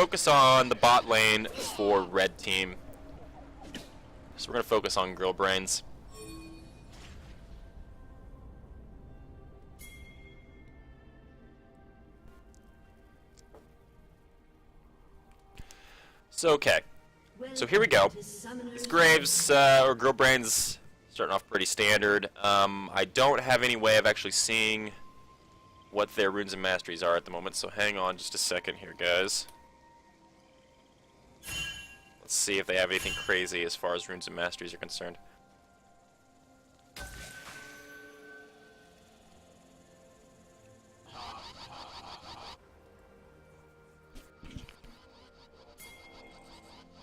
focus on the bot lane for red team. So we're going to focus on Girlbrains. So, okay. So here we go. These Graves, or Girlbrains, starting off pretty standard. I don't have any way of actually seeing what their runes and masteries are at the moment, so hang on just a second here, guys. Let's see if they have anything crazy as far as runes and masteries are concerned.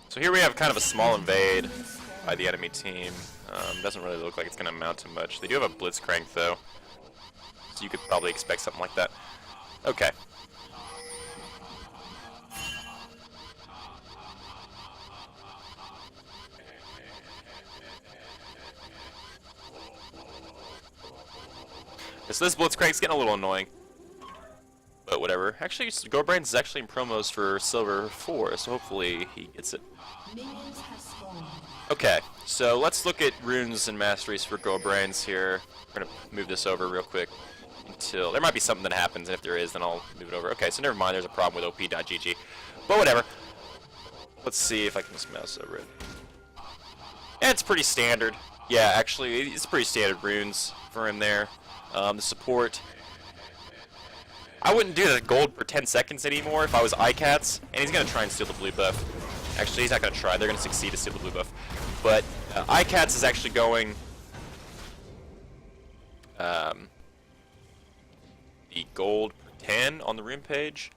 So here we have kind of a small invade by the enemy team. Doesn't really look like it's going to amount to much. They do have a Blitzcrank though, so you could probably expect something like that. Okay. So this Blitzcrank's getting a little annoying. But whatever. Actually, Girlbrains is actually in promos for Silver 4, so hopefully he gets it. Okay, so let's look at runes and masteries for Girlbrains here. We're going to move this over real quick until... There might be something that happens, and if there is, then I'll move it over. Okay, so never mind, there's a problem with op.gg. But whatever. Let's see if I can just mouse over it. And it's pretty standard. Yeah, actually, it's pretty standard runes for him there. The support... I wouldn't do the gold for 10 seconds anymore if I was ayycatz, and he's going to try and steal the blue buff. Actually, he's not going to try. They're going to succeed to steal the blue buff. But ayycatz is actually going the gold for 10 on the rune page.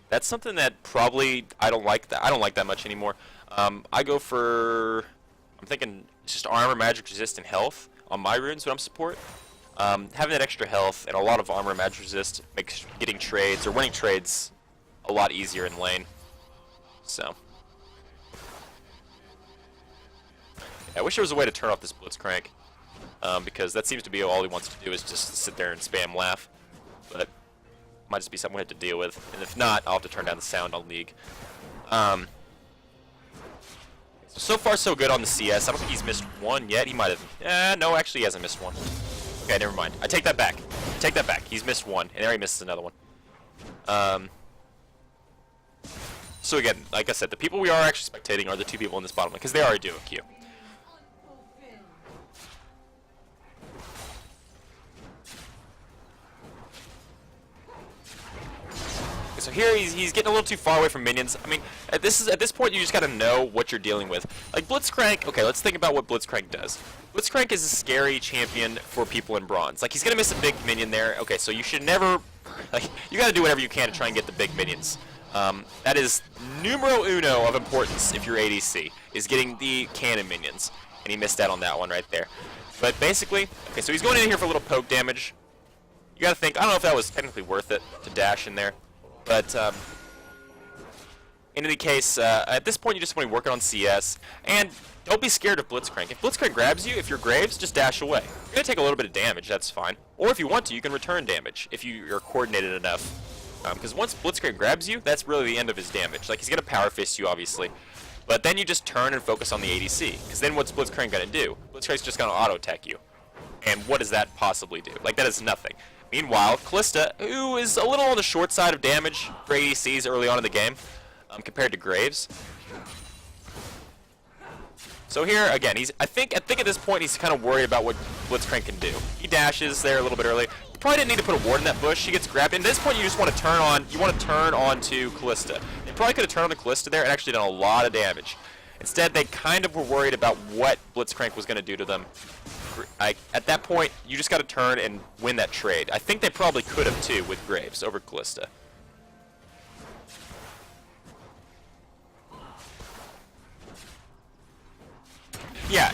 That's something that probably I don't like that much anymore. I go for, I'm thinking just armor, magic resist, and health on my runes when I'm support. Having that extra health and a lot of armor and magic resist makes getting trades or winning trades a lot easier in lane. So, yeah, I wish there was a way to turn off this Blitzcrank, because that seems to be all he wants to do is just sit there and spam laugh. But might just be something we have to deal with, and if not, I'll have to turn down the sound on League. So far so good on the CS. I don't think he's missed one yet. He might have. No, actually he hasn't missed one. Okay, never mind. I take that back. Take that back. He's missed one, and there he misses another one. So again, like I said, the people we are actually spectating are the two people in this bottom lane, because they already do a queue. So here he's getting a little too far away from minions. I mean, at this point you just gotta know what you're dealing with. Like Blitzcrank, okay, let's think about what Blitzcrank does. Blitzcrank is a scary champion for people in bronze. Like, he's gonna miss a big minion there. Okay, so you should never, like, you gotta do whatever you can to try and get the big minions. That is numero uno of importance if you're ADC, is getting the cannon minions. And he missed out on that one right there. But basically, okay, so he's going in here for a little poke damage. You gotta think, I don't know if that was technically worth it to dash in there. But, in any case, at this point you just want to be working on CS, and don't be scared of Blitzcrank. If Blitzcrank grabs you, if you're Graves, just dash away. You're going to take a little bit of damage, that's fine. Or if you want to, you can return damage, if you're coordinated enough. Because once Blitzcrank grabs you, that's really the end of his damage. Like, he's going to power fist you, obviously. But then you just turn and focus on the ADC, because then what's Blitzcrank going to do? Blitzcrank's just going to auto-attack you. And what does that possibly do? Like, that is nothing. Meanwhile, Kalista, who is a little on the short side of damage for ADCs early on in the game, compared to Graves. So here, again, I think at this point he's kind of worried about what Blitzcrank can do. He dashes there a little bit early. You probably didn't need to put a ward in that bush. He gets grabbed. And at this point, you just want to turn on. You want to turn on to Kalista. They probably could have turned on the Kalista there and actually done a lot of damage. Instead, they kind of were worried about what Blitzcrank was going to do to them. At that point, you just got to turn and win that trade. I think they probably could have too with Graves over Kalista. Yeah,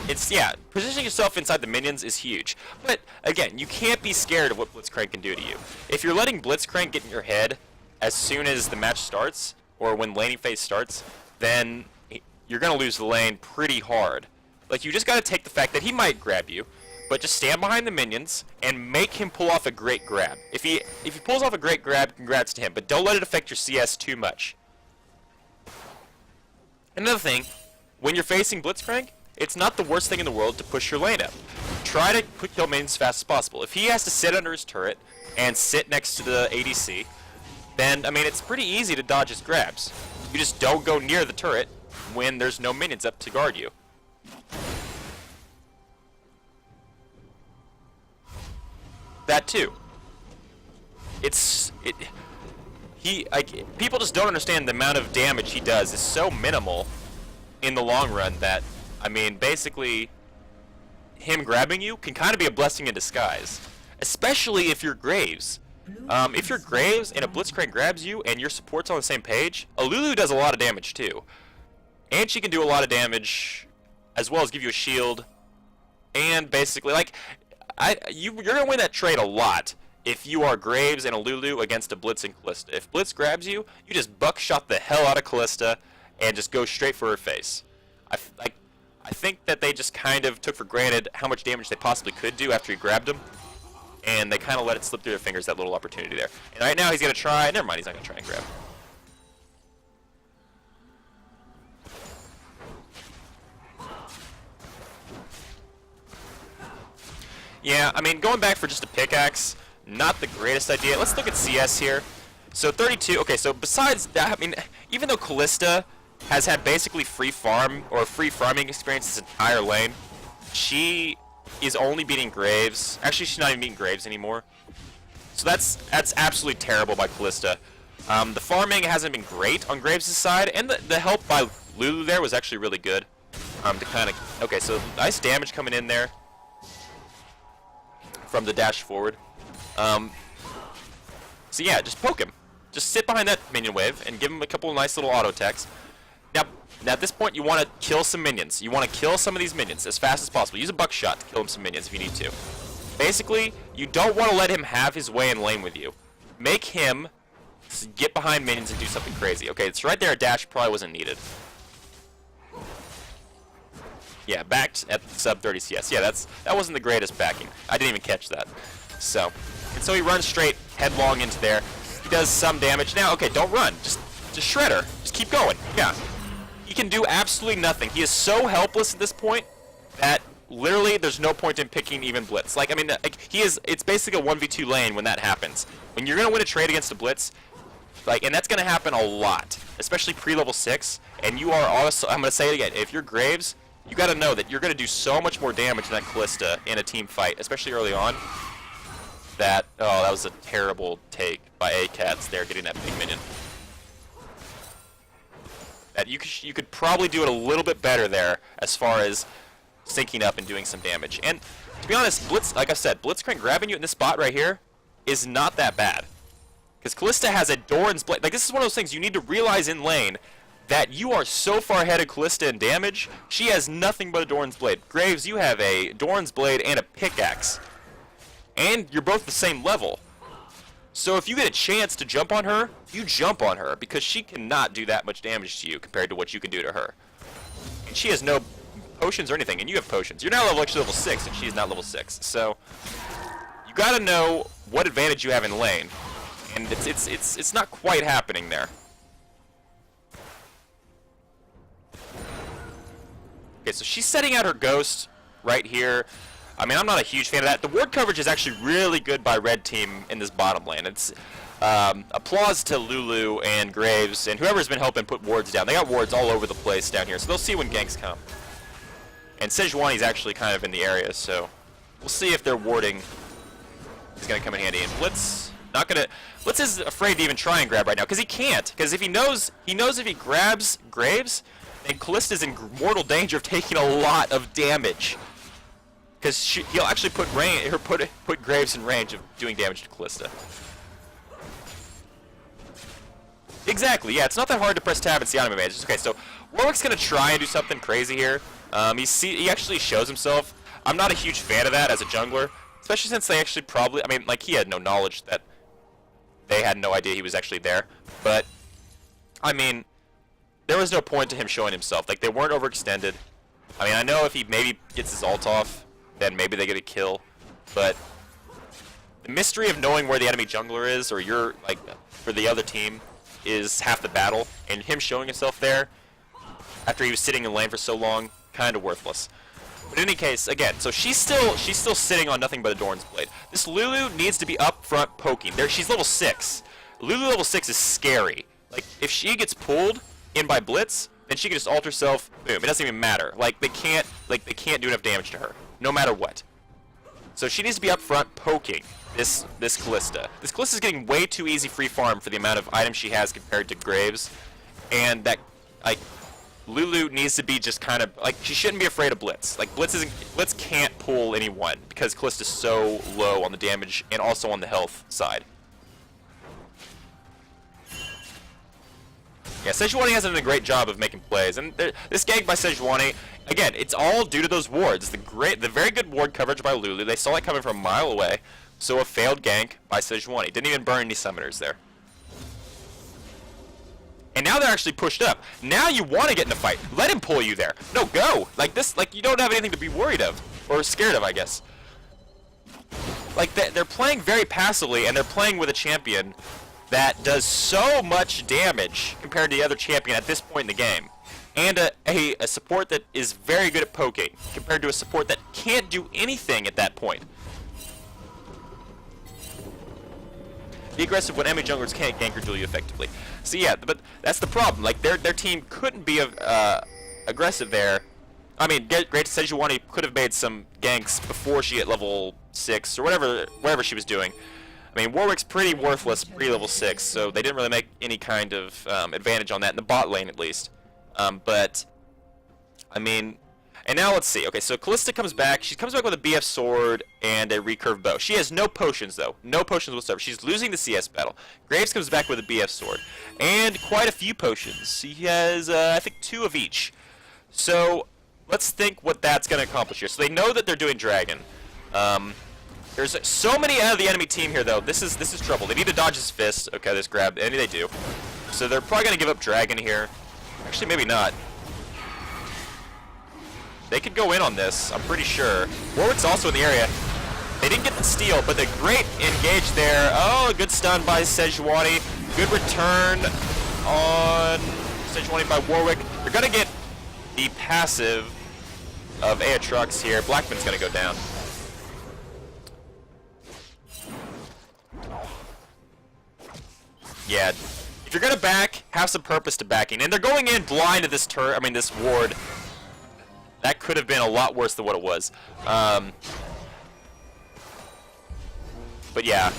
positioning yourself inside the minions is huge. But again, you can't be scared of what Blitzcrank can do to you. If you're letting Blitzcrank get in your head as soon as the match starts, or when laning phase starts, then you're going to lose the lane pretty hard. Like, you just got to take the fact that he might grab you, but just stand behind the minions and make him pull off a great grab. If he pulls off a great grab, congrats to him, but don't let it affect your CS too much. Another thing, when you're facing Blitzcrank, it's not the worst thing in the world to push your lane up. Try to kill minions as fast as possible. If he has to sit under his turret and sit next to the ADC, then, I mean, it's pretty easy to dodge his grabs. You just don't go near the turret when there's no minions up to guard you. That too. People just don't understand the amount of damage he does is so minimal in the long run that, I mean, basically, him grabbing you can kind of be a blessing in disguise. Especially if you're Graves. If you're Graves and a Blitzcrank grabs you and your support's on the same page, a Lulu does a lot of damage too. And she can do a lot of damage, as well as give you a shield. And basically, like, you're going to win that trade a lot if you are Graves and a Lulu against a Blitz and Kalista. If Blitz grabs you, you just buckshot the hell out of Kalista and just go straight for her face. I think that they just kind of took for granted how much damage they possibly could do after he grabbed him. And they kind of let it slip through their fingers, that little opportunity there. And right now he's going to try. Never mind, he's not going to try and grab. Yeah, I mean, going back for just a pickaxe, not the greatest idea. Let's look at CS here. So 32, okay, so besides that, I mean, even though Kalista has had basically free farm, or free farming experience this entire lane, she is only beating Graves. Actually, she's not even beating Graves anymore. So that's absolutely terrible by Kalista. The farming hasn't been great on Graves' side, and the help by Lulu there was actually really good. To kind of, okay, so nice damage coming in there from the dash forward. So yeah, just poke him. Just sit behind that minion wave and give him a couple of nice little auto attacks. Now at this point, you want to kill some minions. You want to kill some of these minions as fast as possible. Use a buckshot to kill him some minions if you need to. Basically, you don't want to let him have his way in lane with you. Make him get behind minions and do something crazy. Okay, it's right there. A dash probably wasn't needed. Yeah, backed at sub 30 CS. Yeah, that wasn't the greatest backing. I didn't even catch that. So he runs straight headlong into there. He does some damage. Now, okay, don't run. Just shred her. Just keep going. Yeah. He can do absolutely nothing. He is so helpless at this point that literally there's no point in picking even Blitz. Like, I mean, it's basically a 1v2 lane when that happens. When you're going to win a trade against a Blitz, like, and that's going to happen a lot, especially pre-level 6, and you are also, I'm going to say it again, if you're Graves, you got to know that you're going to do so much more damage than that Kalista in a team fight, especially early on. That was a terrible take by ayycatz there, getting that big minion. That you could probably do it a little bit better there as far as syncing up and doing some damage. And to be honest, Blitz, like I said, Blitzcrank grabbing you in this spot right here is not that bad. Because Kalista has a Doran's Blade. Like, this is one of those things you need to realize in lane, that you are so far ahead of Kalista in damage, she has nothing but a Doran's Blade. Graves, you have a Doran's Blade and a pickaxe. And you're both the same level. So if you get a chance to jump on her, you jump on her, because she cannot do that much damage to you compared to what you can do to her. And she has no potions or anything, and you have potions. You're now actually level 6, and she's not level 6. So you gotta know what advantage you have in lane. And it's not quite happening there. Okay, so she's setting out her ghost right here. I mean, I'm not a huge fan of that. The ward coverage is actually really good by red team in this bottom lane. It's applause to Lulu and Graves and whoever's been helping put wards down. They got wards all over the place down here, so they'll see when ganks come. And Sejuani's actually kind of in the area, so we'll see if their warding is going to come in handy. And Blitz is afraid to even try and grab right now, because he can't. Because if he knows if he grabs Graves, then Kalista's in mortal danger of taking a lot of damage. Because he'll actually put Graves in range of doing damage to Kalista. Exactly, yeah, it's not that hard to press tab and see enemy advantages. Okay, so Warwick's going to try and do something crazy here. He actually shows himself. I'm not a huge fan of that as a jungler, especially since they actually probably, I mean, like, he had no knowledge that they had no idea he was actually there. But, I mean, there was no point to him showing himself. Like, they weren't overextended. I mean, I know if he maybe gets his ult off, then maybe they get a kill. But the mystery of knowing where the enemy jungler is, or you're, like, for the other team, is half the battle. And him showing himself there, after he was sitting in lane for so long, kind of worthless. But in any case, again, so she's still sitting on nothing but a Dorn's Blade. This Lulu needs to be up front poking. She's level 6. Lulu level 6 is scary. Like, if she gets pulled in by Blitz, then she can just ult herself. Boom. It doesn't even matter. Like, they can't do enough damage to her, no matter what. So she needs to be up front poking this Kalista. This Kalista is getting way too easy free farm for the amount of items she has compared to Graves, and that, like, Lulu needs to be just kind of, like, she shouldn't be afraid of Blitz. Like, Blitz can't pull anyone because Kalista is so low on the damage and also on the health side. Yeah, Sejuani hasn't done a great job of making plays, and this gank by Sejuani, again, it's all due to those wards. The very good ward coverage by Lulu. They saw it coming from a mile away, so a failed gank by Sejuani. Didn't even burn any summoners there. And now they're actually pushed up. Now you want to get in a fight. Let him pull you there. No, go. Like this, like you don't have anything to be worried of or scared of, I guess. Like they're playing very passively, and they're playing with a champion that does so much damage compared to the other champion at this point in the game. And a support that is very good at poking compared to a support that can't do anything at that point. Be aggressive when enemy junglers can't gank or duel you effectively. So yeah, but that's the problem. Like their team couldn't be aggressive there. I mean, great Sejuani could have made some ganks before she hit level 6 or whatever she was doing. I mean, Warwick's pretty worthless pre-level 6, so they didn't really make any kind of advantage on that in the bot lane, at least. But, I mean, and now let's see. Okay, so Kalista comes back. She comes back with a BF sword and a recurve bow. She has no potions, though. No potions whatsoever. She's losing the CS battle. Graves comes back with a BF sword and quite a few potions. He has, I think, 2 of each. So, let's think what that's going to accomplish here. So they know that they're doing Dragon. There's so many out of the enemy team here, though. This is trouble. They need to dodge his fist. Okay, this grab. And they do. So they're probably going to give up Dragon here. Actually, maybe not. They could go in on this, I'm pretty sure. Warwick's also in the area. They didn't get the steal, but the great engage there. Oh, a good stun by Sejuani. Good return on Sejuani by Warwick. They're going to get the passive of ayycatz here. Blackman's going to go down. Yeah, if you're gonna back, have some purpose to backing. And they're going in blind at this this ward. That could have been a lot worse than what it was. But yeah,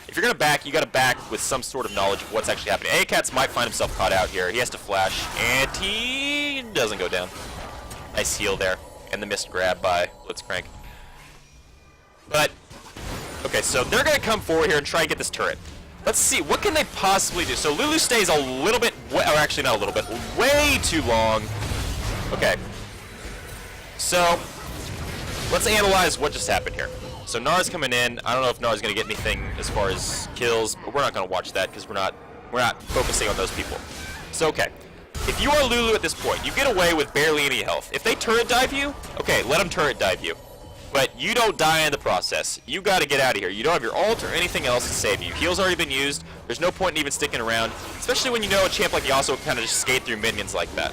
if you're gonna back, you gotta back with some sort of knowledge of what's actually happening. ayycatz might find himself caught out here. He has to flash, and he doesn't go down. Nice heal there, and the missed grab by Blitzcrank. But okay, so they're gonna come forward here and try and get this turret. Let's see, what can they possibly do? So Lulu stays a little bit, or actually not a little bit, way too long. Okay. So, let's analyze what just happened here. So Nara's coming in. I don't know if Nara's going to get anything as far as kills, but we're not going to watch that because we're not focusing on those people. So, okay. If you are Lulu at this point, you get away with barely any health. If they turret dive you, okay, let them turret dive you. But you don't die in the process. You got to get out of here. You don't have your ult or anything else to save you. Heal's already been used. There's no point in even sticking around, especially when you know a champ like Yasuo can kind of just skate through minions like that.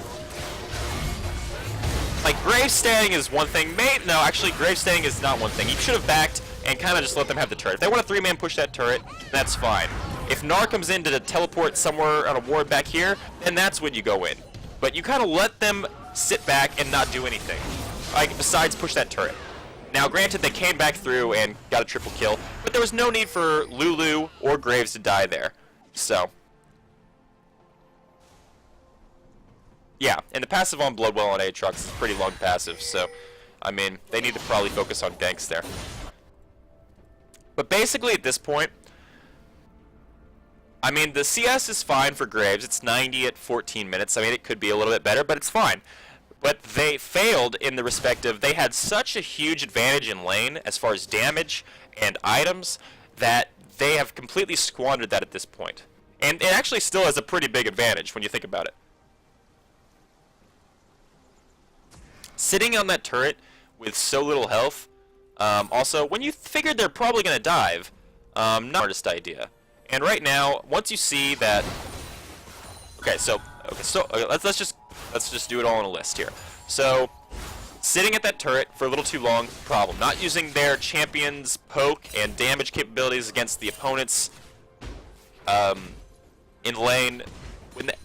Like, Grave staying is one thing. No, actually, Grave staying is not one thing. You should have backed and kind of just let them have the turret. If they want a 3-man push that turret, that's fine. If Nar comes in to teleport somewhere on a ward back here, then that's when you go in. But you kind of let them sit back and not do anything, like, besides push that turret. Now, granted, they came back through and got a triple kill, but there was no need for Lulu or Graves to die there. So, yeah, and the passive on Bloodwell on ayycatz is a pretty long passive, so, I mean, they need to probably focus on ganks there. But basically, at this point, I mean, the CS is fine for Graves. It's 90 at 14 minutes. I mean, it could be a little bit better, but it's fine. But they failed in the respect of they had such a huge advantage in lane as far as damage and items that they have completely squandered that at this point. And it actually still has a pretty big advantage when you think about it. Sitting on that turret with so little health, also, when you figured they're probably going to dive, not the hardest idea. And right now, once you see that... Okay, so let's just Let's just do it all on a list here. So, sitting at that turret for a little too long, problem. Not using their champion's poke and damage capabilities against the opponents in lane.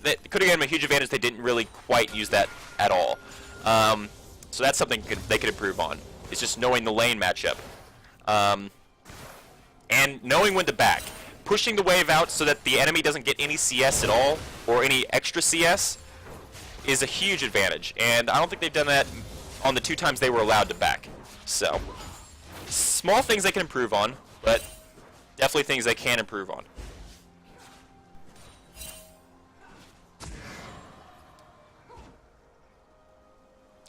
That could have given them a huge advantage. They didn't really quite use that at all. So that's something they could improve on. It's just knowing the lane matchup. And knowing when to back. Pushing the wave out so that the enemy doesn't get any CS at all, or any extra CS, is a huge advantage. And I don't think they've done that on the 2 times they were allowed to back. So, small things they can improve on, but definitely things they can improve on.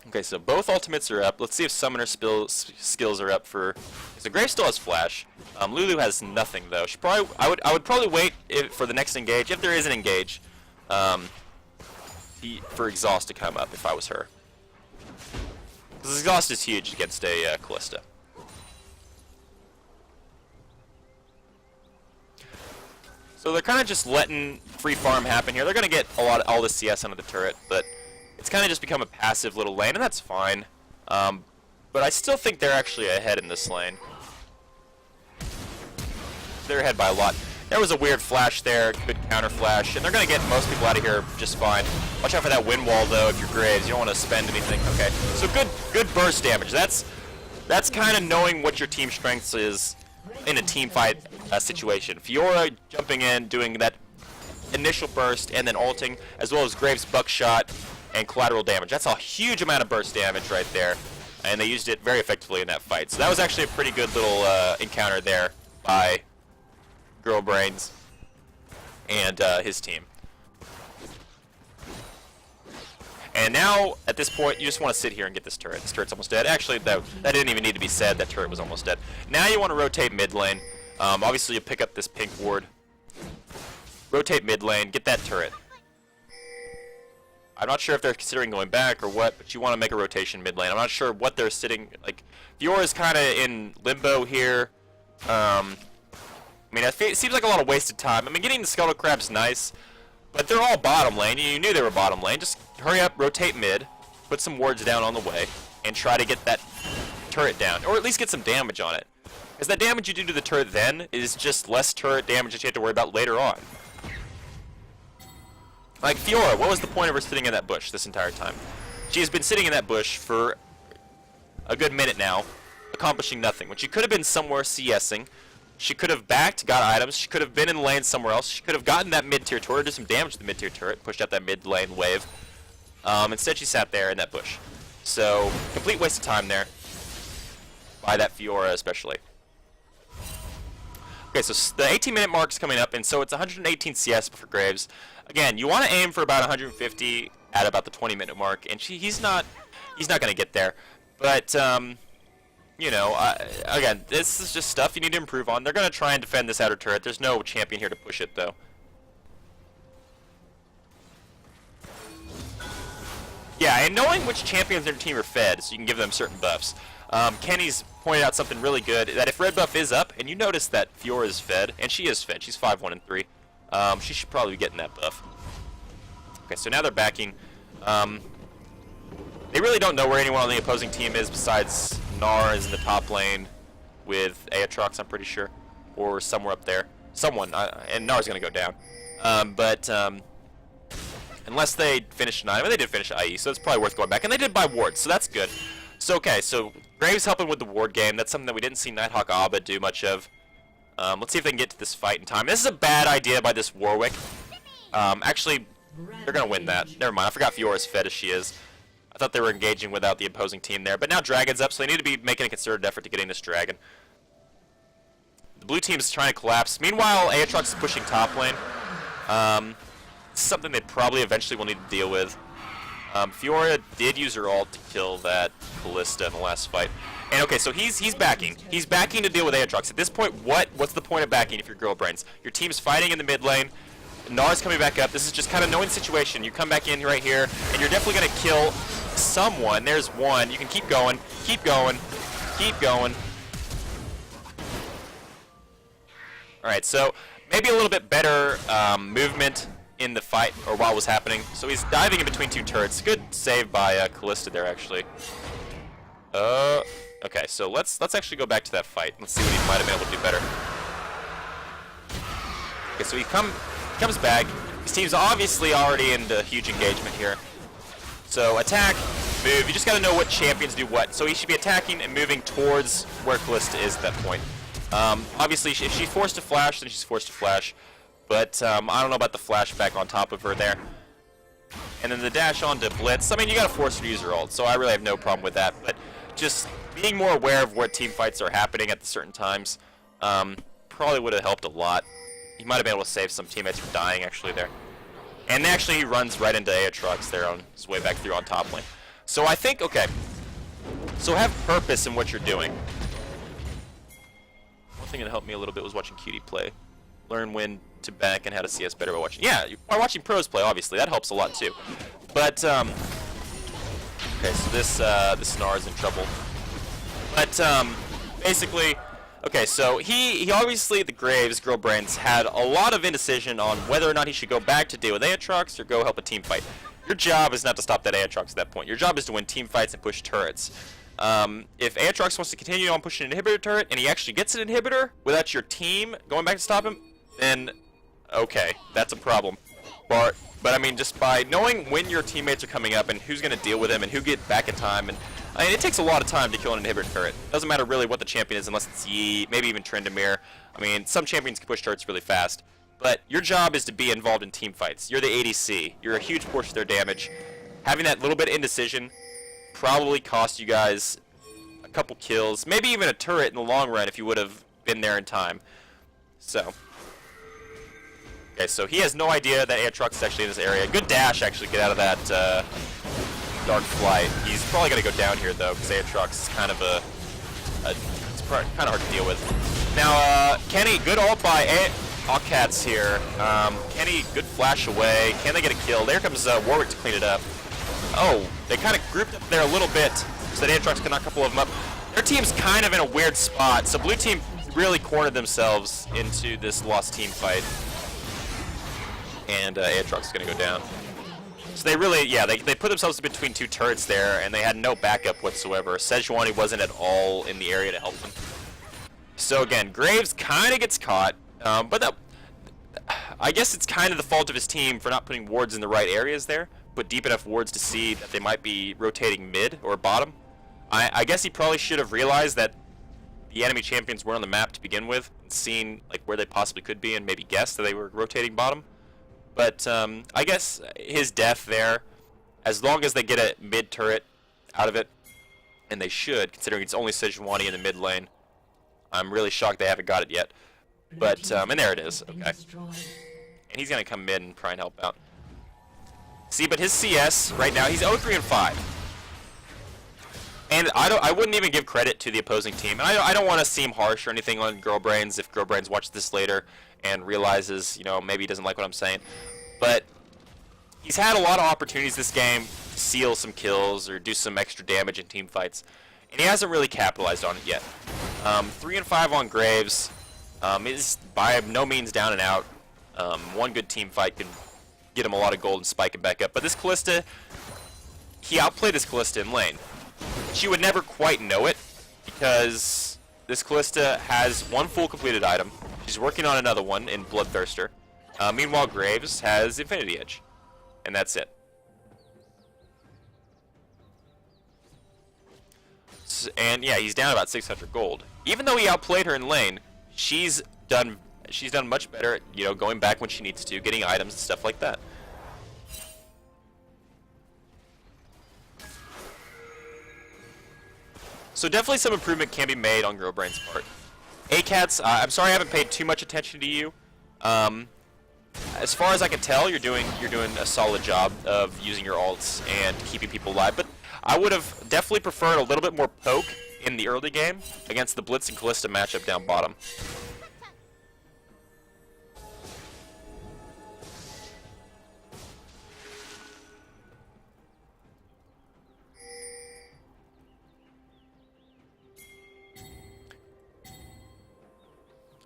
Okay, so both ultimates are up. Let's see if Summoner skills are up for... So Graves still has Flash. Lulu has nothing, though. She probably... I would probably wait for the next engage, if there is an engage, for Exhaust to come up, if I was her. Because Exhaust is huge against a Callista. So they're kind of just letting free farm happen here. They're going to get all the CS onto the turret, but... It's kind of just become a passive little lane, and that's fine. But I still think they're actually ahead in this lane. They're ahead by a lot. There was a weird flash there, good counter flash, and they're going to get most people out of here just fine. Watch out for that wind wall, though, if you're Graves. You don't want to spend anything. Okay, so good burst damage. That's kind of knowing what your team strengths is in a team fight situation. Fiora jumping in, doing that initial burst, and then ulting, as well as Graves' buckshot and collateral damage. That's a huge amount of burst damage right there, and they used it very effectively in that fight. So that was actually a pretty good little encounter there by Girlbrains and his team. And now, at this point, you just want to sit here and get this turret. This turret's almost dead. Actually, that didn't even need to be said. That turret was almost dead. Now you want to rotate mid lane. Obviously, you pick up this pink ward. Rotate mid lane. Get that turret. I'm not sure if they're considering going back or what, but you want to make a rotation mid lane. I'm not sure what they're sitting... Like, Fiora's kind of in limbo here. I mean, it seems like a lot of wasted time. I mean, getting the Scuttle Crab's nice, but they're all bottom lane. You knew they were bottom lane. Just hurry up, rotate mid, put some wards down on the way, and try to get that turret down, or at least get some damage on it. Because that damage you do to the turret then is just less turret damage that you have to worry about later on. Like Fiora, what was the point of her sitting in that bush this entire time? She has been sitting in that bush for a good minute now, accomplishing nothing. When she could have been somewhere CSing, she could have backed, got items, she could have been in lane somewhere else, she could have gotten that mid-tier turret, did some damage to the mid-tier turret, pushed out that mid-lane wave. Instead she sat there in that bush. So, complete waste of time there, by that Fiora especially. Okay, so the 18-minute mark is coming up, and so it's 118 CS for Graves. Again, you want to aim for about 150 at about the 20-minute mark, and he's not going to get there. But you know, again, this is just stuff you need to improve on. They're going to try and defend this outer turret. There's no champion here to push it, though. Yeah, and knowing which champions in your team are fed, so you can give them certain buffs. Kenny's pointed out something really good, that if red buff is up, and you notice that Fiora is fed, and she is fed, she's 5, 1, and 3, she should probably be getting that buff. Okay, so now they're backing. They really don't know where anyone on the opposing team is besides Gnar is in the top lane with ayycatz, I'm pretty sure, or somewhere up there. Someone, and Gnar's going to go down. Unless they finish an item, and they did finish IE, so it's probably worth going back. And they did buy wards, so that's good. So, okay, so Graves helping with the ward game. That's something that we didn't see Nighthawk Abba do much of. Let's see if they can get to this fight in time. This is a bad idea by this Warwick. Actually, they're going to win that. Never mind, I forgot Fiora's fed as she is. I thought they were engaging without the opposing team there. But now Dragon's up, so they need to be making a concerted effort to getting this Dragon. The blue team's trying to collapse. Meanwhile, ayycatz is pushing top lane. This is something they probably eventually will need to deal with. Fiora did use her ult to kill that Callista in the last fight. And okay, so he's backing. He's backing to deal with ayycatz. At this point, what's the point of backing if you're Girlbrains? Your team's fighting in the mid lane. Gnar's coming back up. This is just kind of knowing the situation. You come back in right here, and you're definitely going to kill someone. There's one. You can keep going, keep going, keep going. Alright, so maybe a little bit better movement in the fight, or while it was happening. So he's diving in between 2 turrets. Good save by Callista there, actually. Okay, so let's actually go back to that fight. Let's see what he might have been able to do better. Okay, so he comes back. His team's obviously already into huge engagement here. So attack, move. You just got to know what champions do what. So he should be attacking and moving towards where Callista is at that point. Obviously, if she's forced to flash, then she's forced to flash. But I don't know about the flash back on top of her there. And then the dash on to Blitz. I mean, you got to force her to use her ult, so I really have no problem with that. But just being more aware of what team fights are happening at certain times probably would have helped a lot. He might have been able to save some teammates from dying, actually, there. And actually, he runs right into ayycatz there on his way back through on top lane. So I think, okay, so have purpose in what you're doing. One thing that helped me a little bit was watching Cutie play. Learn when to back and how to CS better by watching. Yeah, by watching pros play, obviously. That helps a lot, too. But, okay, so this Snar's in trouble. But, basically... Okay, so he obviously, the Graves, Girlbrains, had a lot of indecision on whether or not he should go back to deal with ayycatz or go help a team fight. Your job is not to stop that ayycatz at that point. Your job is to win team fights and push turrets. If ayycatz wants to continue on pushing an inhibitor turret, and he actually gets an inhibitor without your team going back to stop him, then, okay, that's a problem. But I mean, just by knowing when your teammates are coming up and who's going to deal with him and who get back in time, and I mean, it takes a lot of time to kill an inhibitor turret. Doesn't matter really what the champion is unless it's Yi, maybe even Trendamir. I mean, some champions can push turrets really fast. But your job is to be involved in team fights. You're the ADC. You're a huge portion of their damage. Having that little bit of indecision probably cost you guys a couple kills, maybe even a turret in the long run if you would have been there in time. So... Okay, so he has no idea that ayycatz is actually in this area. Good dash, actually, get out of that dark flight. He's probably going to go down here, though, because ayycatz is kind of it's kind of hard to deal with. Now, Kenny, good ult by ayycatz here. Kenny, good flash away. Can they get a kill? There comes Warwick to clean it up. Oh, they kind of grouped up there a little bit so that ayycatz can knock a couple of them up. Their team's kind of in a weird spot, so blue team really cornered themselves into this lost team fight. And ayycatz is going to go down. So they really, yeah, they put themselves between 2 turrets there, and they had no backup whatsoever. Sejuani wasn't at all in the area to help them. So again, Graves kind of gets caught, but I guess it's kind of the fault of his team for not putting wards in the right areas there. Put deep enough wards to see that they might be rotating mid or bottom. I guess he probably should have realized that the enemy champions were on the map to begin with, and seen like where they possibly could be, and maybe guessed that they were rotating bottom. But I guess his death there, as long as they get a mid turret out of it, and they should, considering it's only Sejuani in the mid lane. I'm really shocked they haven't got it yet. But and there it is. Okay. And he's gonna come mid and try and help out. See, but his CS right now, he's 0-3 and 5. And I wouldn't even give credit to the opposing team. And I don't want to seem harsh or anything on Girlbrains if Girlbrains watches this later and realizes, you know, maybe he doesn't like what I'm saying. But he's had a lot of opportunities this game to seal some kills or do some extra damage in team fights, and he hasn't really capitalized on it yet. 3 and 5 on Graves is by no means down and out. One good team fight can get him a lot of gold and spike him back up. But this Callista, he outplayed this Callista in lane. She would never quite know it because this Callista has one full completed item. She's working on another one in Bloodthirster. Meanwhile, Graves has Infinity Edge. And that's it. And yeah, he's down about 600 gold. Even though he outplayed her in lane, she's done much better at, you know, going back when she needs to, getting items and stuff like that. So definitely some improvement can be made on Girlbrains' part. ayycatz, I'm sorry I haven't paid too much attention to you. As far as I can tell, you're doing a solid job of using your ults and keeping people alive. But I would have definitely preferred a little bit more poke in the early game against the Blitz and Callista matchup down bottom.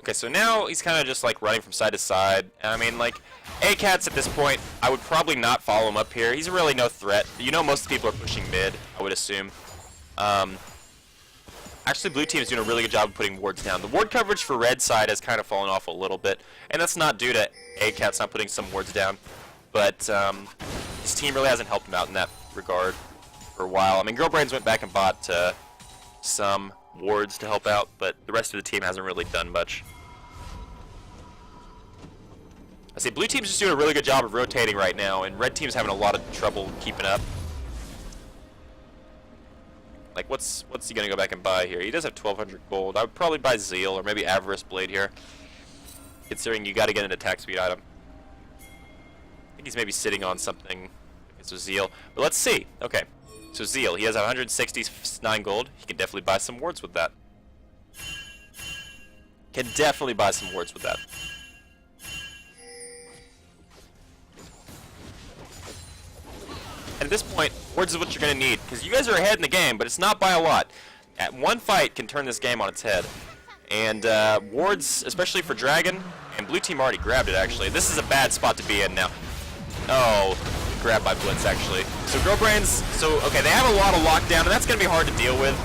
Okay, so now he's kind of just like running from side to side. I mean, like, ayycatz at this point, I would probably not follow him up here. He's really no threat. You know most people are pushing mid, I would assume. Actually, blue team is doing a really good job of putting wards down. The ward coverage for red side has kind of fallen off a little bit, and that's not due to ayycatz not putting some wards down, but his team really hasn't helped him out in that regard for a while. I mean, Girlbrains went back and bought some wards to help out, but the rest of the team hasn't really done much. I see blue team's just doing a really good job of rotating right now, and red team's having a lot of trouble keeping up. Like, what's he gonna go back and buy here? He does have 1,200 gold. I would probably buy Zeal or maybe Avarice Blade here, considering you got to get an attack speed item. I think he's maybe sitting on something. Okay, so Zeal, but let's see. Okay, so Zeal, he has 169 gold. He can definitely buy some wards with that. Can definitely buy some wards with that. And at this point, wards is what you're going to need, because you guys are ahead in the game, but it's not by a lot. At one fight can turn this game on its head. And wards, especially for Dragon, and blue team already grabbed it, actually. This is a bad spot to be in now. Oh, grabbed by Blitz, actually. So Girlbrains, okay, they have a lot of lockdown, and that's going to be hard to deal with.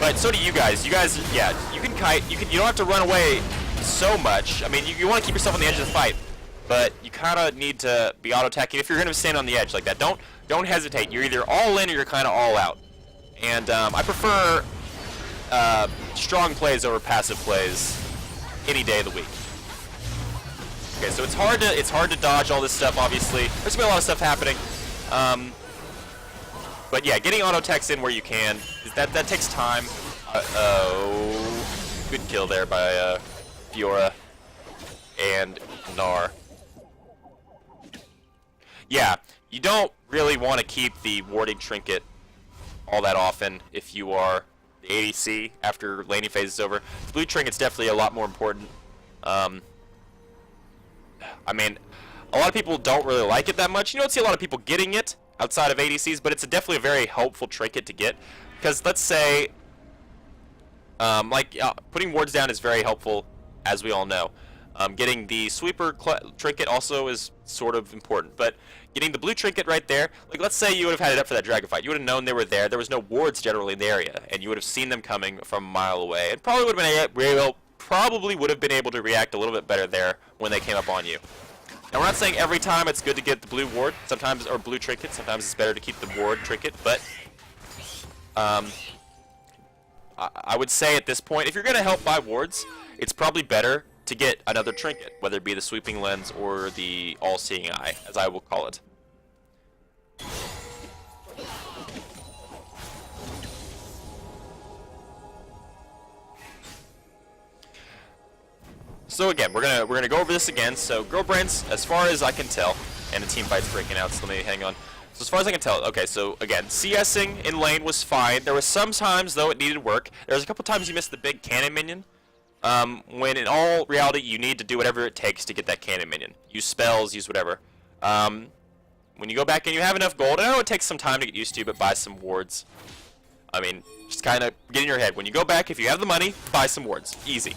But so do you guys. You guys, yeah, you can kite. You don't have to run away so much. I mean, you want to keep yourself on the edge of the fight, but you kind of need to be auto-attacking if you're going to stand on the edge like that. Don't hesitate. You're either all in or you're kind of all out. And I prefer strong plays over passive plays any day of the week. Okay, so it's hard to dodge all this stuff. Obviously, there's gonna be a lot of stuff happening. But yeah, getting auto attacks in where you can that takes time. Oh, good kill there by Fiora and Gnar. Yeah, you don't really want to keep the warding trinket all that often if you are the ADC after laning phase is over. The blue trinket's definitely a lot more important. I mean, a lot of people don't really like it that much. You don't see a lot of people getting it outside of ADCs, but it's definitely a very helpful trinket to get. Because let's say, putting wards down is very helpful, as we all know. Getting the sweeper trinket also is sort of important, but getting the blue trinket right there, like let's say you would have had it up for that dragon fight, you would have known they were there. There was no wards generally in the area, and you would have seen them coming from a mile away, and probably would have been able to react a little bit better there when they came up on you. Now we're not saying every time it's good to get the blue ward, sometimes, or blue trinket. Sometimes it's better to keep the ward trinket, but I would say at this point, if you're going to help buy wards, it's probably better to get another trinket, whether it be the sweeping lens or the all-seeing eye, as I will call it. So again, we're gonna go over this again. So Girlbrains, as far as I can tell, and the team fight's breaking out, so let me hang on. So as far as I can tell, okay, so again, CSing in lane was fine. There was some times, though, it needed work. There was a couple times you missed the big cannon minion. When in all reality, you need to do whatever it takes to get that cannon minion. Use spells, use whatever. When you go back and you have enough gold, I know it takes some time to get used to, but buy some wards. I mean, just kind of get in your head. When you go back, if you have the money, buy some wards. Easy.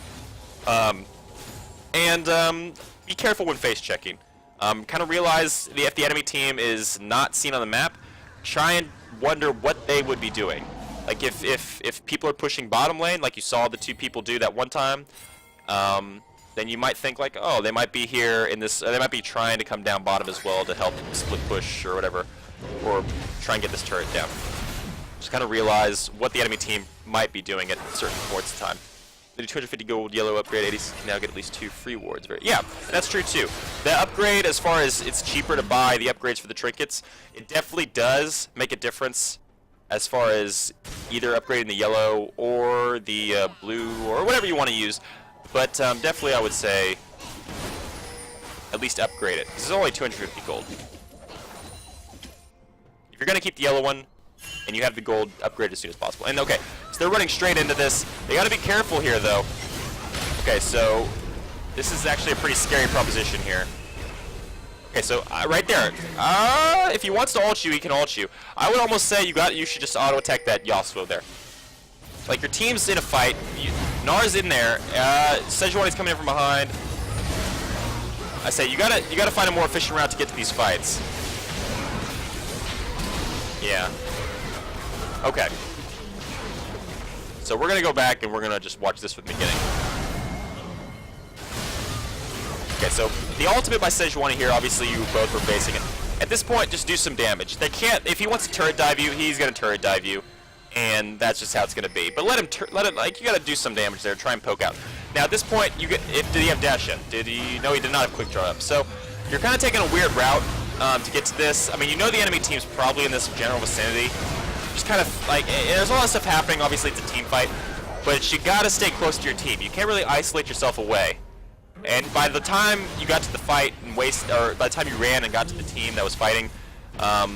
Be careful when face checking. Kind of realize if the enemy team is not seen on the map, try and wonder what they would be doing. Like if people are pushing bottom lane, like you saw the two people do that one time, then you might think like, oh, they might be here in this. They might be trying to come down bottom as well to help split push or whatever, or try and get this turret down. Just kind of realize what the enemy team might be doing at certain points of time. The 250 gold yellow upgrade 80s can now get at least 2 free wards. Yeah, that's true too. The upgrade, as far as it's cheaper to buy the upgrades for the trinkets, it definitely does make a difference as far as either upgrading the yellow or the blue or whatever you want to use. But definitely I would say at least upgrade it. This is only 250 gold. If you're going to keep the yellow one and you have the gold, upgrade as soon as possible. And okay, so they're running straight into this. They got to be careful here though. Okay, so this is actually a pretty scary proposition here. Okay, so right there. If he wants to ult you, he can ult you. I would almost say you should just auto attack that Yasuo there. Like your team's in a fight. Gnar's in there. Sejuani's coming in from behind. I say you gotta find a more efficient route to get to these fights. Yeah. Okay. So we're gonna go back and we're gonna just watch this from the beginning. Okay, so the ultimate by Sejuani here, obviously you both were facing it. At this point, just do some damage. They can't, if he wants to turret dive you, he's gonna turret dive you, and that's just how it's gonna be. But let him, like, you gotta do some damage there, try and poke out. Now at this point, did he have dash in? Did he? No, he did not have quick draw up. So you're kind of taking a weird route to get to this. I mean, you know the enemy team's probably in this general vicinity. Just kind of like, there's a lot of stuff happening. Obviously, it's a team fight, but you gotta stay close to your team. You can't really isolate yourself away. And by the time you got to the fight and by the time you ran and got to the team that was fighting, there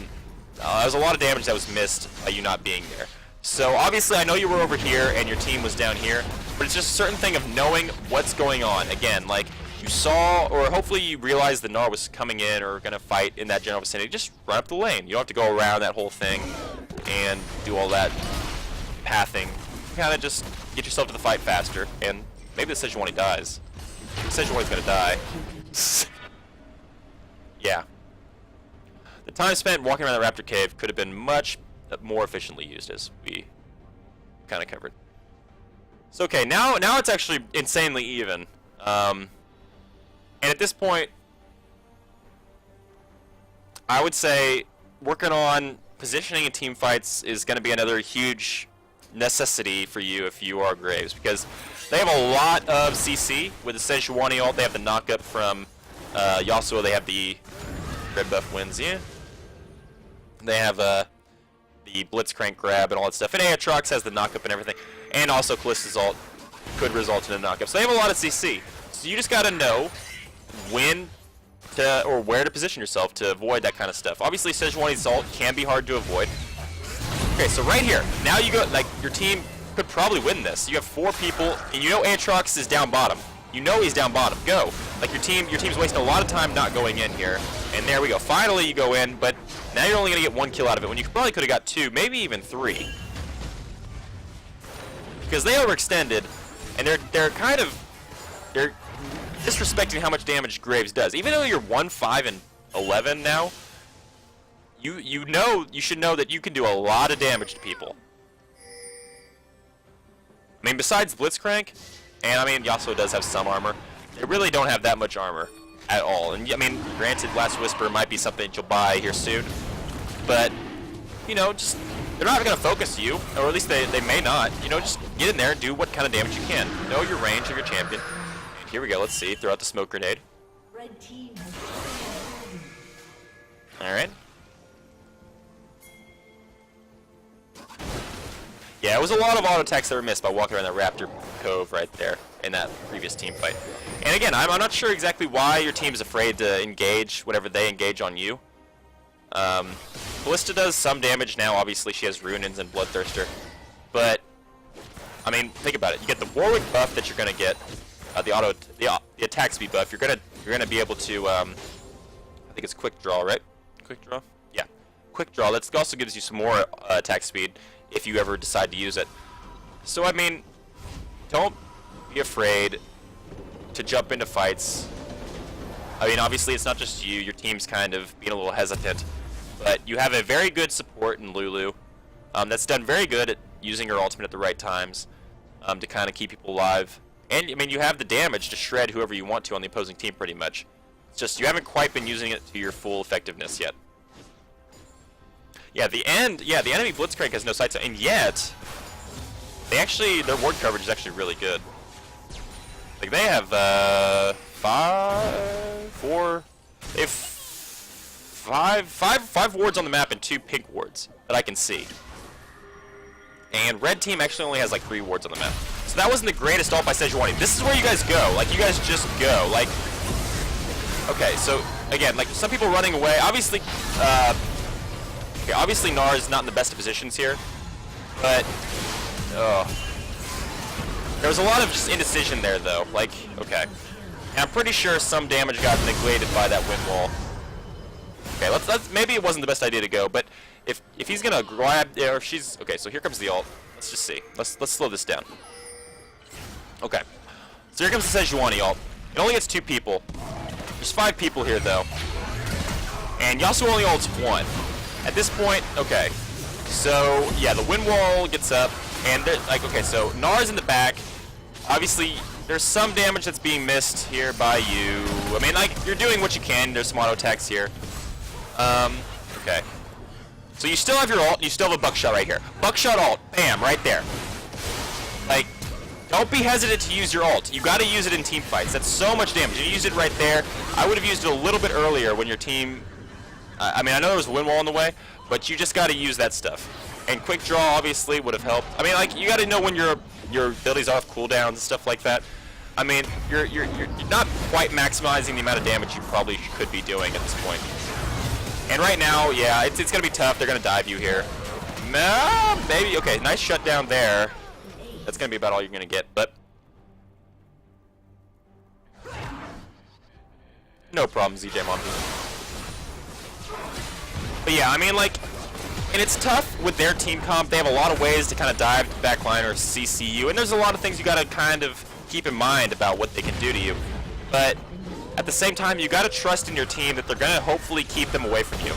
was a lot of damage that was missed by you not being there. So obviously, I know you were over here and your team was down here, but it's just a certain thing of knowing what's going on. Again, like you saw, or hopefully you realized the Gnar was coming in or gonna fight in that general vicinity. Just run up the lane. You don't have to go around that whole thing and do all that pathing. Kind of just get yourself to the fight faster, and maybe the Sejuani dies. Sejuani's gonna die. Yeah. The time spent walking around the Raptor Cave could have been much more efficiently used, as we kind of covered. So okay, now it's actually insanely even. And at this point, I would say working on positioning in team fights is going to be another huge necessity for you if you are Graves, because they have a lot of CC with the Sejuani ult. They have the knockup from Yasuo. They have the red buff wins. Yeah. They have the Blitzcrank grab and all that stuff. And ayycatz has the knockup and everything. And also Kallista's ult could result in a knockup. So they have a lot of CC. So you just got to know when to, or where to position yourself to avoid that kind of stuff. Obviously, Sejuani's ult can be hard to avoid. Okay, so right here, now you go, like, your team could probably win this. You have 4 people, and you know ayycatz is down bottom. You know he's down bottom. Go. Like, your team's wasting a lot of time not going in here. And there we go. Finally, you go in, but now you're only going to get 1 kill out of it, when you probably could have got 2, maybe even 3. Because they overextended, and they're disrespecting how much damage Graves does. Even though you're 1, 5, and 11 now, you should know that you can do a lot of damage to people. I mean, besides Blitzcrank, and I mean Yasuo does have some armor, they really don't have that much armor at all. And I mean, granted, Last Whisper might be something that you'll buy here soon, but you know, just they're not going to focus you, or at least they may not. You know, just get in there and do what kind of damage you can. Know your range of your champion. And here we go. Let's see. Throw out the smoke grenade. Red team has all right. Yeah, it was a lot of auto attacks that were missed by walking around that Raptor Cove right there in that previous team fight. And again, I'm not sure exactly why your team's afraid to engage whenever they engage on you. Ballista does some damage now. Obviously, she has Runins and Bloodthirster. But, I mean, think about it. You get the Warwick buff that you're going to get, the attack speed buff. You're gonna be able to, I think it's Quick Draw, right? Quick Draw? Yeah. Quick Draw. That also gives you some more attack speed if you ever decide to use it. So, I mean, don't be afraid to jump into fights. I mean, obviously, it's not just you. Your team's kind of being a little hesitant. But you have a very good support in Lulu that's done very good at using her ultimate at the right times to kind of keep people alive. And, I mean, you have the damage to shred whoever you want to on the opposing team, pretty much. It's just you haven't quite been using it to your full effectiveness yet. Yeah, the enemy Blitzcrank has no sights, and yet their ward coverage is actually really good. Like, they have five wards on the map and 2 pink wards that I can see. And red team actually only has like 3 wards on the map. So that wasn't the greatest ult by Sejuani. This is where you guys go. Like, you guys just go. Like, okay, so again, like, some people running away. Obviously, obviously Gnar is not in the best of positions here, but there was a lot of just indecision there, though. Like, okay, and I'm pretty sure some damage got negated by that wind wall. Okay, let's maybe it wasn't the best idea to go, but if he's gonna grab, or if she's okay, so here comes the ult. Let's just see. Let's slow this down. Okay, so here comes the Sejuani ult. It only gets 2 people, There's 5 people here, though. And Yasuo only ults 1. At this point, okay. So, yeah, the wind wall gets up. And, like, okay, so Gnar's in the back. Obviously, there's some damage that's being missed here by you. I mean, like, you're doing what you can. There's some auto attacks here. Okay. So you still have your ult. You still have a buckshot right here. Buckshot ult. Bam, right there. Like, don't be hesitant to use your ult. You got to use it in team fights. That's so much damage. You use it right there. I would have used it a little bit earlier when your team... I mean, I know there was a wind wall in the way, but you just got to use that stuff. And quick draw obviously would have helped. I mean, like, you got to know when your abilities are off cooldowns and stuff like that. I mean, you're not quite maximizing the amount of damage you probably could be doing at this point. And right now, yeah, it's gonna be tough. They're gonna dive you here. Maybe. Okay, nice shutdown there. That's gonna be about all you're gonna get, but no problem, ZJ Monty. But yeah, I mean, like, and it's tough with their team comp. They have a lot of ways to kind of dive to backline or CC you, and there's a lot of things you gotta kind of keep in mind about what they can do to you. But at the same time, you gotta trust in your team that they're gonna hopefully keep them away from you.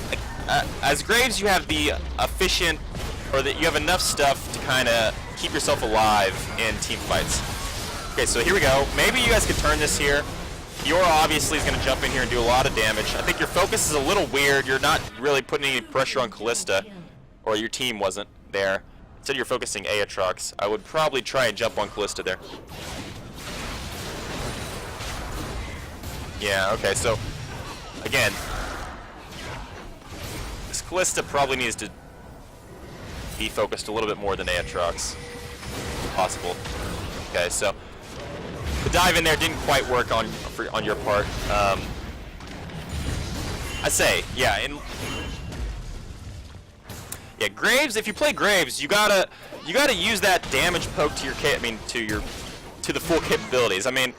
Like, as Graves, you have the efficient, or that you have enough stuff to kind of keep yourself alive in team fights. Okay, so here we go. Maybe you guys could turn this here. Fiora obviously is going to jump in here and do a lot of damage. I think your focus is a little weird. You're not really putting any pressure on Callista, or your team wasn't there. Instead you're focusing ayycatz. I would probably try and jump on Callista there. Yeah, okay, so again, this Callista probably needs to be focused a little bit more than ayycatz, if possible. Okay, so the dive in there didn't quite work on your part. I say, yeah, yeah, Graves. If you play Graves, you gotta use that damage poke to your to the full capabilities. I mean,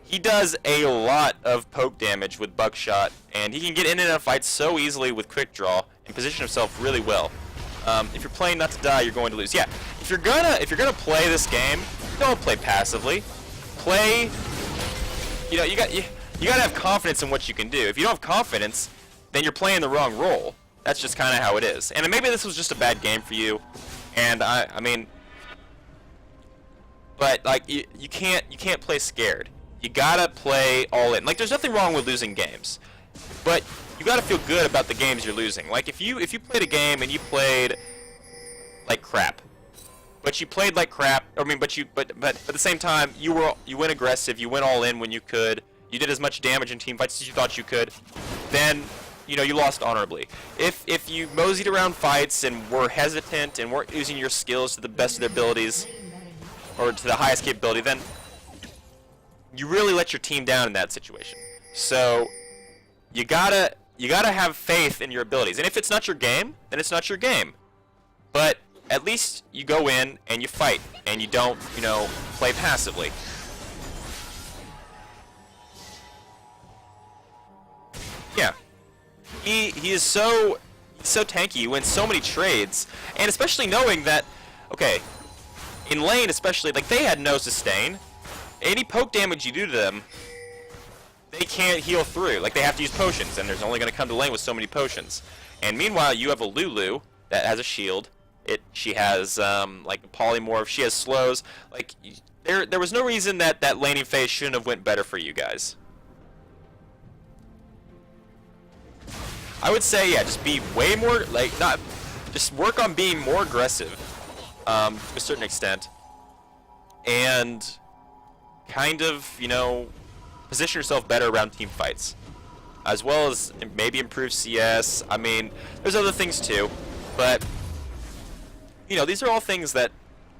he does a lot of poke damage with buckshot, and he can get in and out of fights so easily with quick draw and position himself really well. If you're playing not to die, you're going to lose. Yeah, if you're gonna play this game, don't play passively. Play. You know, you gotta have confidence in what you can do. If you don't have confidence, then you're playing the wrong role. That's just kind of how it is. And maybe this was just a bad game for you. And I mean, but like you can't play scared. You gotta play all in. Like, there's nothing wrong with losing games, but you gotta feel good about the games you're losing. Like, if you played a game and you played like crap, but you played like crap. I mean, but at the same time, you went aggressive. You went all in when you could. You did as much damage in team fights as you thought you could. Then, you know, you lost honorably. If you moseyed around fights and were hesitant and weren't using your skills to the best of their abilities, or to the highest capability, then you really let your team down in that situation. So you gotta have faith in your abilities. And if it's not your game, then it's not your game. But at least you go in and you fight, and you don't, you know, play passively. Yeah. He is so tanky. He wins so many trades, and especially knowing that, okay, in lane especially, like, they had no sustain. Any poke damage you do to them, they can't heal through. Like, they have to use potions, and there's only going to come to lane with so many potions. And meanwhile, you have a Lulu that has a shield. She has like polymorph. She has slows. Like, there was no reason that laning phase shouldn't have went better for you guys. I would say, yeah, just be way more, like, just work on being more aggressive, to a certain extent, and kind of, you know, position yourself better around team fights, as well as maybe improve CS. I mean, there's other things too, but, you know, these are all things that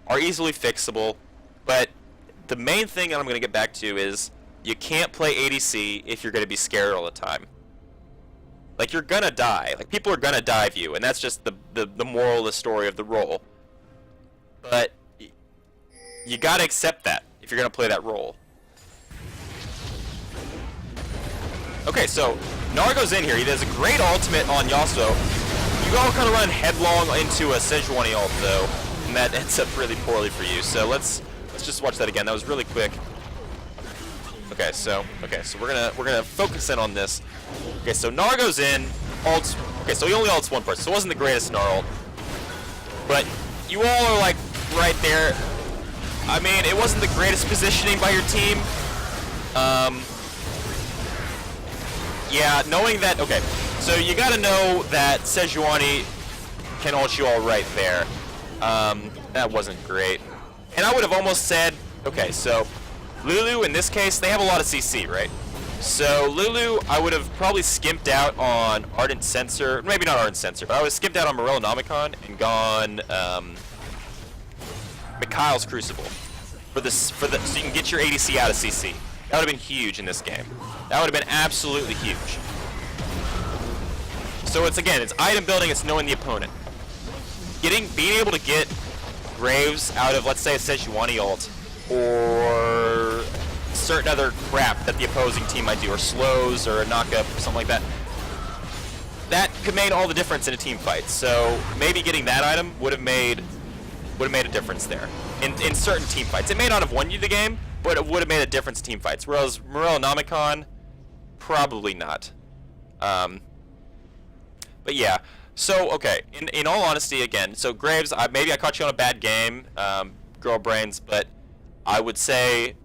are easily fixable. But the main thing that I'm going to get back to is you can't play ADC if you're going to be scared all the time. Like, you're gonna die. Like, people are gonna dive you, and that's just the moral of the story of the role. But you gotta accept that if you're gonna play that role. Okay, so Gnar goes in here. He does a great ultimate on Yasuo. You all kind of run headlong into a Sejuani ult though, and that ends up really poorly for you. So let's just watch that again. That was really quick. Okay, so we're gonna focus in on this. Okay, so Gnar goes in, ults. Okay, so he only ults one person, so it wasn't the greatest Gnar ult. But you all are like right there. I mean, it wasn't the greatest positioning by your team. Yeah, knowing that. Okay, so you got to know that Sejuani can ult you all right there. That wasn't great. And I would have almost said, okay, so Lulu in this case, they have a lot of CC, right? So Lulu, I would have probably skimped out on Ardent Sensor, maybe not Ardent Sensor, but I would have skimped out on Morellonomicon and gone Mikhail's Crucible so you can get your ADC out of CC. That would have been huge in this game. That would have been absolutely huge. So it's item building, it's knowing the opponent. Being able to get Graves out of, let's say, a Sejuani ult, or certain other crap that the opposing team might do, or slows, or a knockup, or something like that. That could make all the difference in a team fight. So maybe getting that item would have made a difference there in certain team fights. It may not have won you the game, but it would have made a difference in team fights. Whereas Morellonomicon, probably not. But yeah. So okay, in all honesty, again, so Graves, maybe I caught you on a bad game, Girlbrains, but I would say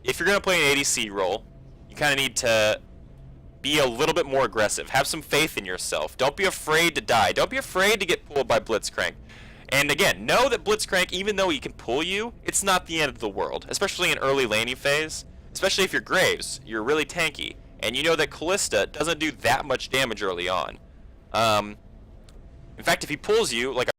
if you're gonna play an ADC role, you kind of need to be a little bit more aggressive. Have some faith in yourself. Don't be afraid to die. Don't be afraid to get pulled by Blitzcrank. And again, know that Blitzcrank, even though he can pull you, it's not the end of the world, especially in early laning phase. Especially if you're Graves, you're really tanky, and you know that Callista doesn't do that much damage early on. In fact, if he pulls you, like